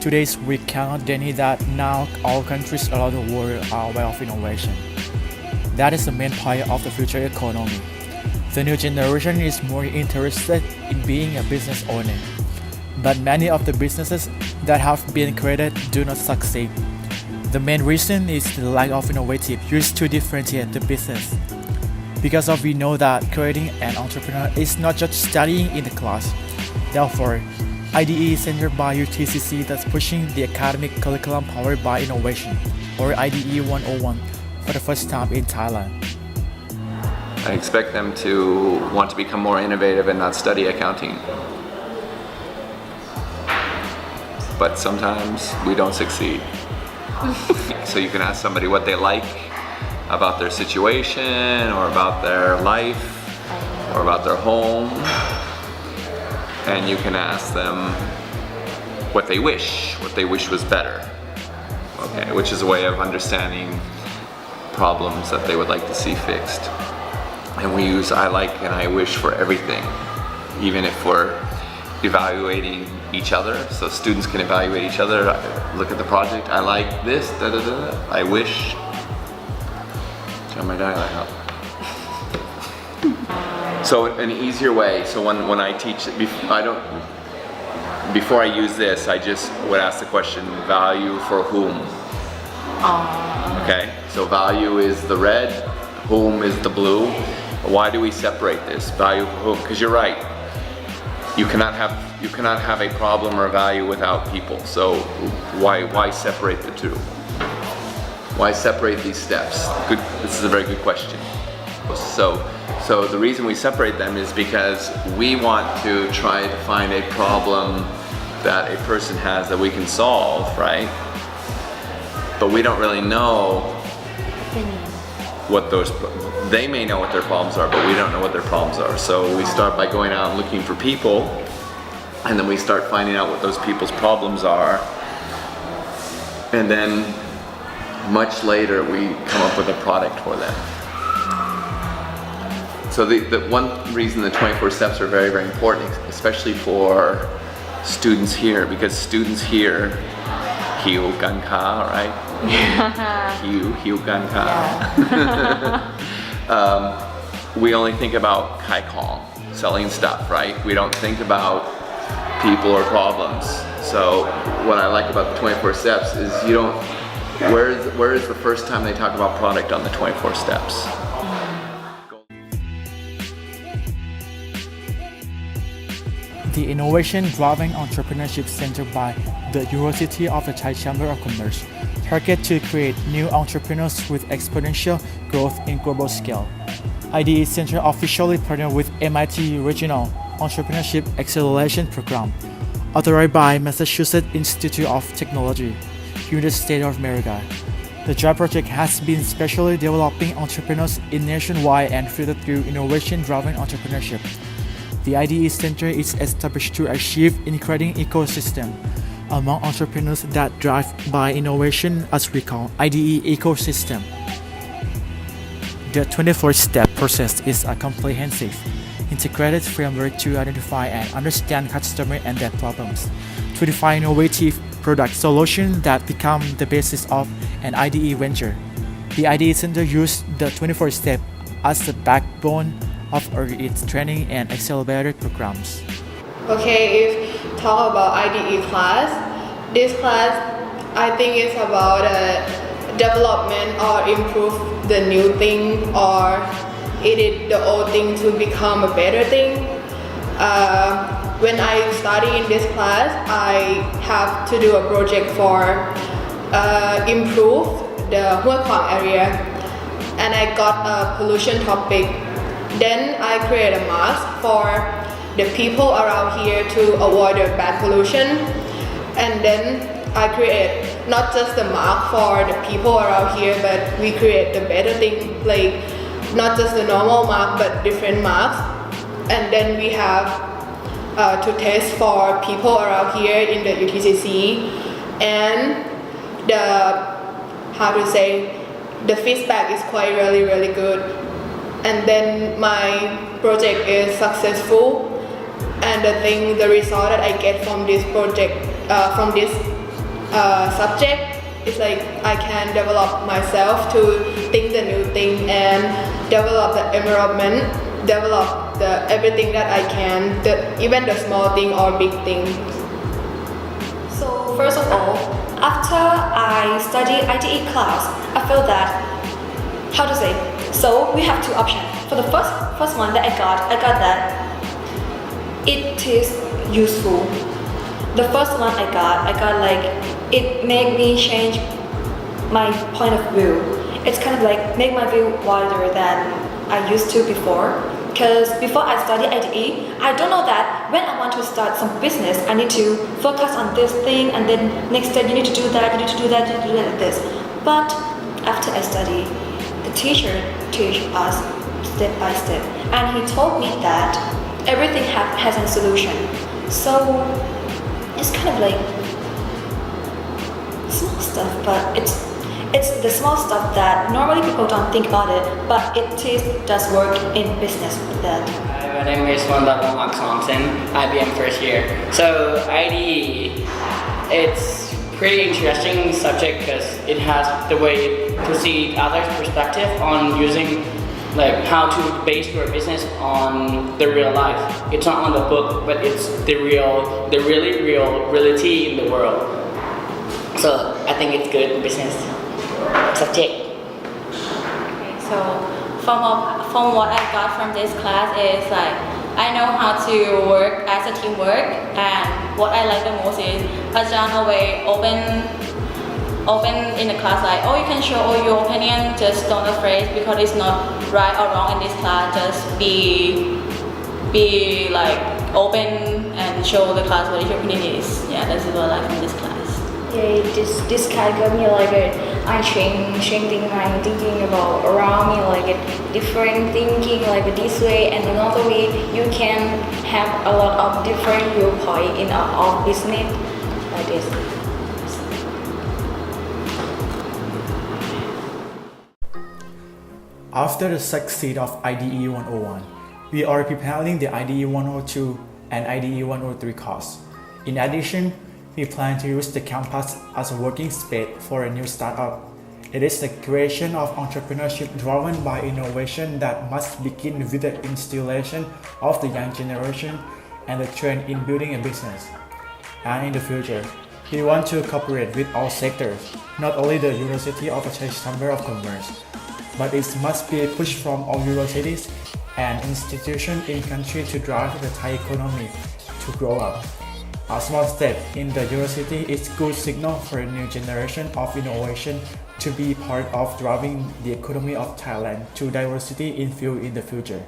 Today's recount Denny that now all countries around the world are aware of innovation. That is the main point of the future economy. The new generation is more interested in being a business owner. But many of the businesses that have been created do not succeed. The main reason is the lack of innovative use to differentiate the business. Because we know that creating an entrepreneur is not just studying in the class. Therefore, IDE is centered by UTCC that's pushing the academic curriculum powered by innovation, or IDE 101, for the first time in Thailand. I expect them to want to become more innovative and not study accounting. But sometimes we don't succeed. So you can ask somebody what they like about their situation or about their life or about their home, and you can ask them what they wish was better, okay, which is a way of understanding problems that they would like to see fixed. And we use I like and I wish for everything, even if we're evaluating each other, so students can evaluate each other, look at the project, I like this, da da da, I wish. Turn my dialect up. So an easier way, so when I teach, before I use this, I just would ask the question, value for whom? Okay, so value is the red, whom is the blue. Why do we separate this? Value for whom? Because you're right. You cannot have a problem or a value without people. So why separate the two? Why separate these steps? Good. This is a very good question. So the reason we separate them is because we want to try to find a problem that a person has that we can solve, right? But we don't really know what they may know what their problems are, but we don't know what their problems are. So we start by going out and looking for people, and then we start finding out what those people's problems are, and then much later we come up with a product for them. So the one reason the 24 steps are very, very important, especially for students here, because students here, Hiu Gan Ka, right? Hiu Gan Ka. We only think about Kai Kong, selling stuff, right? We don't think about people or problems. So what I like about the 24 steps is where is the first time they talk about product on the 24 steps? The innovation-driven entrepreneurship centered by the University of the Thai Chamber of Commerce target to create new entrepreneurs with exponential growth in global scale. IDE Center officially partnered with MIT Regional Entrepreneurship Acceleration Program, authorized by Massachusetts Institute of Technology, United States of America. The joint project has been specially developing entrepreneurs in nationwide and filtered through innovation-driven entrepreneurship. The IDE Center is established to achieve in creating ecosystem among entrepreneurs that drive by innovation, as we call IDE ecosystem. The 24-step process is a comprehensive, integrated framework to identify and understand customer and their problems, to define innovative product solutions that become the basis of an IDE venture. The IDE Center uses the 24 steps as the backbone of its training and accelerator programs. Okay, if talk about IDE class, this class I think is about development or improve the new thing or edit the old thing to become a better thing. When I study in this class, I have to do a project for improve the Hua Kwang area, and I got a pollution topic. Then I create a mask for the people around here to avoid the bad pollution, and then I create not just the mark for the people around here, but we create the better thing, like not just the normal mark but different marks, and then we have to test for people around here in the UTCC, and the feedback is quite really good. And then my project is successful, and the result that I get from this project, from this subject. It's like I can develop myself to think the new thing and develop the environment, develop the everything that I can, even the small thing or big thing. So first of all, after I study IDE class, I feel that, how to say, so we have two options. For the first one that I got that it is useful. The first one I got like, it made me change my point of view. It's kind of like make my view wider than I used to before. Because before I studied IDE, I don't know that when I want to start some business, I need to focus on this thing, and then next step you need to do that, you need to do that, you need to do that like this. But after I study, the teacher teach us step by step, and he told me that everything has a solution. So it's kind of like small stuff, but it's the small stuff that normally people don't think about it, but does work in business with that. Hi, my name is Wonderwong Thompson, IBM first year. So IDE, it's pretty interesting subject because it has the way to see others' perspective on using like how to base your business on the real life. It's not on the book, but it's the really real reality in the world. So I think it's good business subject. Okay, so from what I got from this class is like I know how to work as a teamwork, and what I like the most is Ajahn always open in the class, like, oh, you can show all your opinion, just don't afraid because it's not right or wrong in this class, just be like open and show the class what your opinion is. Yeah, that's what I like from this class. Yeah, this kind got me like I changing my thinking about around me, like a different thinking like this way and another way. You can have a lot of different viewpoint in our business like this. After the success of IDE 101, we are preparing the IDE 102 and IDE 103 course. In addition, we plan to use the campus as a working space for a new startup. It is the creation of entrepreneurship driven by innovation that must begin with the installation of the young generation and the trend in building a business. And in the future, we want to cooperate with all sectors, not only the University of the Thai Chamber of Commerce, but it must be pushed from all universities and institutions in country to drive the Thai economy to grow up. A small step in the university is good signal for a new generation of innovation to be part of driving the economy of Thailand to diversity in field in the future.